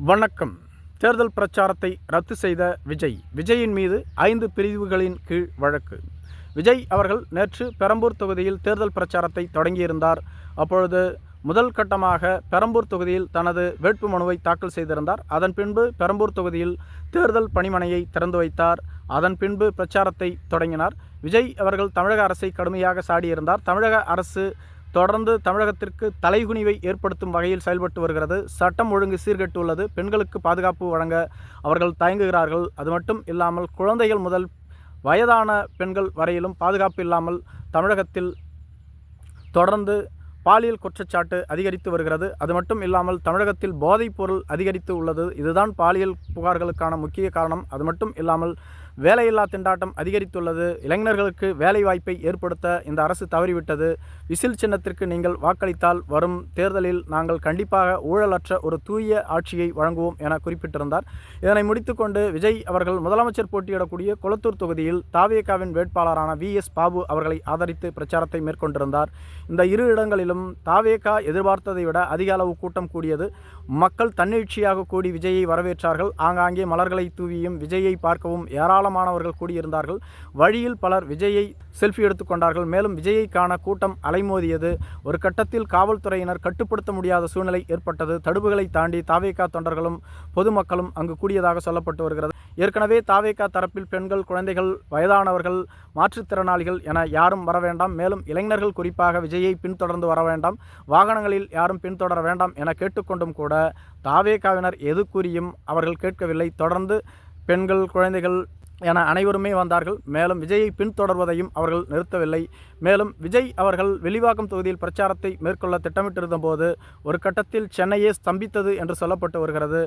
வணக்கம். தேர்தல் பிரச்சாரத்தை ரத்து செய்த விஜயின் மீது 5 பிரிவுகளின் கீழ் வழக்கு. விஜய் அவர்கள் நேற்று பெரம்பூர் தொகுதியில் தேர்தல் பிரச்சாரத்தை தொடங்கியிருந்தார். அப்பொழுது முதல் கட்டமாக பெரம்பூர் தொகுதியில் தனது வேட்புமனுவை தாக்கல் செய்திருந்தார். அதன் பின்பு பெரம்பூர் தொகுதியில் தேர்தல் பணிமனையை திறந்து வைத்தார். அதன் பின்பு பிரச்சாரத்தை தொடங்கினார். விஜய் அவர்கள் தமிழக அரசை கடுமையாக சாடியிருந்தார். தமிழக அரசு தொடர்ந்து தமிழகத்திற்கு தலைகுனிவை ஏற்படுத்தும் வகையில் செயல்பட்டு வருகிறது. சட்டம் ஒழுங்கு சீர்கெட்டுள்ளது. பெண்களுக்கு பாதுகாப்பு வழங்க அவர்கள் தயங்குகிறார்கள். அது மட்டும் இல்லாமல் குழந்தைகள் முதல் வயதான பெண்கள் வரையிலும் பாதுகாப்பு இல்லாமல் தமிழகத்தில் தொடர்ந்து பாலியல் குற்றச்சாட்டு அதிகரித்து வருகிறது. அது மட்டும் இல்லாமல் தமிழகத்தில் போதைப் பொருள் அதிகரித்து உள்ளது. இதுதான் பாலியல் புகார்களுக்கான முக்கிய காரணம். அது மட்டும் இல்லாமல் வேலையில்லா திண்டாட்டம் அதிகரித்துள்ளது. இளைஞர்களுக்கு வேலை வாய்ப்பை ஏற்படுத்த இந்த அரசு தவறிவிட்டது. விசில் சின்னத்திற்கு நீங்கள் வாக்களித்தால் வரும் தேர்தலில் நாங்கள் கண்டிப்பாக ஊழலற்ற ஒரு தூய ஆட்சியை வழங்குவோம் என குறிப்பிட்டிருந்தார். இதனை முடித்துக்கொண்டு விஜய் அவர்கள் முதலமைச்சர் போட்டியிடக்கூடிய கொளத்தூர் தொகுதியில் தாவேகாவின் வேட்பாளரான VS பாபு அவர்களை ஆதரித்து பிரச்சாரத்தை மேற்கொண்டிருந்தார். இந்த இரு இடங்களிலும் தாவேகா எதிர்பார்த்ததை விட அதிக அளவு கூட்டம் கூடியது. மக்கள் தன்னெழுச்சியாக கூடி விஜயை வரவேற்றார்கள். ஆங்காங்கே மலர்களை தூவியும் விஜயை பார்க்கவும் ஏராளமானவர்கள் கூடியிருந்தார்கள். வழியில் பலர் விஜயை செல்ஃபி எடுத்துக்கொண்டார்கள். மேலும் விஜயை காண கூட்டம் அலைமோதியது. ஒரு கட்டத்தில் காவல்துறையினர் கட்டுப்படுத்த முடியாத சூழ்நிலை ஏற்பட்டது. தடுப்புகளை தாண்டி தாவேகா தொண்டர்களும் பொதுமக்களும் அங்கு கூடியதாக சொல்லப்பட்டு வருகிறது. ஏற்கனவே தாவேகா தரப்பில் பெண்கள், குழந்தைகள், வயதானவர்கள், மாற்றுத்திறனாளிகள் என யாரும் வர வேண்டாம், மேலும் இளைஞர்கள் குறிப்பாக விஜயை பின்தொடர்ந்து வர வேண்டாம், வாகனங்களில் யாரும் பின்தொடர வேண்டாம் என கேட்டுக்கொண்டும் கூட தாவேகாவினர் எது கூறியும் அவர்கள் கேட்கவில்லை. தொடர்ந்து பெண்கள், குழந்தைகள் என அனைவருமே வந்தார்கள். மேலும் விஜயை பின்தொடர்வதையும் அவர்கள் நிறுத்தவில்லை. மேலும் விஜய் அவர்கள் வில்லிவாக்கம் தொகுதியில் பிரச்சாரத்தை மேற்கொள்ள திட்டமிட்டிருந்த போது ஒரு கட்டத்தில் சென்னையே ஸ்தம்பித்தது என்று சொல்லப்பட்டு வருகிறது.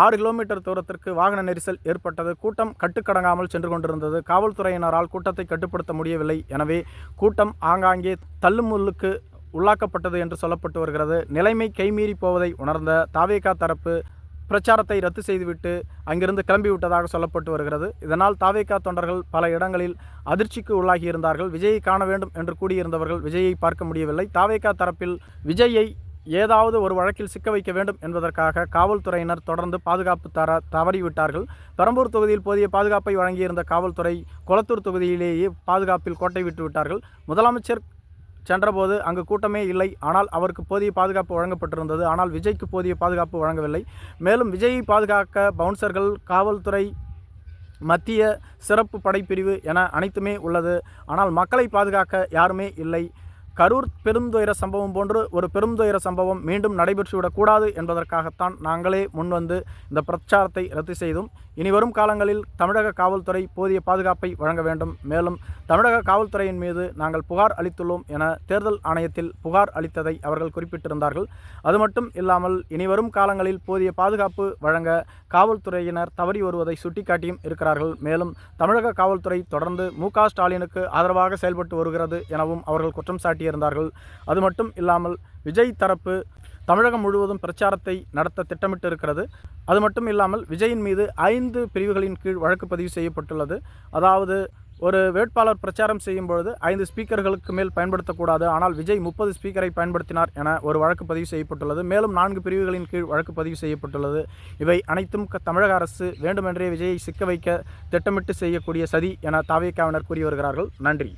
6 கிலோமீட்டர் தூரத்திற்கு வாகன நெரிசல் ஏற்பட்டது. கூட்டம் கட்டுக்கடங்காமல் சென்று கொண்டிருந்தது. காவல்துறையினரால் கூட்டத்தை கட்டுப்படுத்த முடியவில்லை. எனவே கூட்டம் ஆங்காங்கே தள்ளுமுள்ளுக்கு உள்ளாக்கப்பட்டது என்று சொல்லப்பட்டு வருகிறது. நிலைமை கைமீறி போவதை உணர்ந்த தாவேகா தரப்பு பிரச்சாரத்தை ரத்து செய்துவிட்டு அங்கிருந்து கிளம்பிவிட்டதாக சொல்லப்பட்டு வருகிறது. இதனால் தாவேகா தொண்டர்கள் பல இடங்களில் அதிர்ச்சிக்கு உள்ளாகியிருந்தார்கள். விஜயை காண வேண்டும் என்று கூடியிருந்தவர்கள் விஜயை பார்க்க முடியவில்லை. தாவேகா தரப்பில் விஜயை ஏதாவது ஒரு வழக்கில் சிக்க வைக்க வேண்டும் என்பதற்காக காவல்துறையினர் தொடர்ந்து பாதுகாப்பு தவறிவிட்டார்கள். பெரம்பூர் தொகுதியில் போதிய பாதுகாப்பை வழங்கியிருந்த காவல்துறை கொளத்தூர் தொகுதியிலேயே பாதுகாப்பில் கோட்டை விட்டு விட்டார்கள். முதலமைச்சர் சென்றபோது அங்கு கூட்டமே இல்லை. ஆனால் அவருக்கு போதிய பாதுகாப்பு வழங்கப்பட்டிருந்தது. ஆனால் விஜய்க்கு போதிய பாதுகாப்பு வழங்கவில்லை. மேலும் விஜயை பாதுகாக்க பவுன்சர்கள், காவல்துறை, மத்திய சிறப்பு படைப்பிரிவு என அனைத்துமே உள்ளது. ஆனால் மக்களை பாதுகாக்க யாருமே இல்லை. கரூர் பெருந்துயர சம்பவம் போன்று ஒரு பெருந்துயர சம்பவம் மீண்டும் நடைபெற்றுவிடக்கூடாது என்பதற்காகத்தான் நாங்களே முன்வந்து இந்த பிரச்சாரத்தை ரத்து செய்தோம். இனி வரும் காலங்களில் தமிழக காவல்துறை போதிய பாதுகாப்பை வழங்க வேண்டும். மேலும் தமிழக காவல்துறையின் மீது நாங்கள் புகார் அளித்துள்ளோம் என தேர்தல் ஆணையத்தில் புகார் அளித்ததை அவர்கள் குறிப்பிட்டிருந்தார்கள். அது மட்டும் இல்லாமல் இனி வரும் காலங்களில் போதிய பாதுகாப்பு வழங்க காவல்துறையினர் தவறி வருவதை சுட்டிக்காட்டியும் இருக்கிறார்கள். மேலும் தமிழக காவல்துறை தொடர்ந்து MK ஸ்டாலினுக்கு ஆதரவாக செயல்பட்டு வருகிறது எனவும் அவர்கள் குற்றம் சாட்டியிருந்தார்கள். அது மட்டும் இல்லாமல் விஜய் தரப்பு தமிழகம் முழுவதும் பிரச்சாரத்தை நடத்த திட்டமிட்டு இருக்கிறது. அது மட்டும் இல்லாமல் விஜயின் மீது 5 பிரிவுகளின் கீழ் வழக்கு பதிவு செய்யப்பட்டுள்ளது. அதாவது ஒரு வேட்பாளர் பிரச்சாரம் செய்யும் பொழுது 5 ஸ்பீக்கர்களுக்கு மேல் பயன்படுத்தக்கூடாது. ஆனால் விஜய் 30 ஸ்பீக்கரை பயன்படுத்தினார் என ஒரு வழக்கு பதிவு செய்யப்பட்டுள்ளது. மேலும் 4 பிரிவுகளின் கீழ் வழக்கு பதிவு செய்யப்பட்டுள்ளது. இவை அனைத்தும் தமிழக அரசு வேண்டுமென்றே விஜயை சிக்க வைக்க திட்டமிட்டு செய்யக்கூடிய சதி என தாவேகாவினர் கூறி வருகிறார்கள். நன்றி.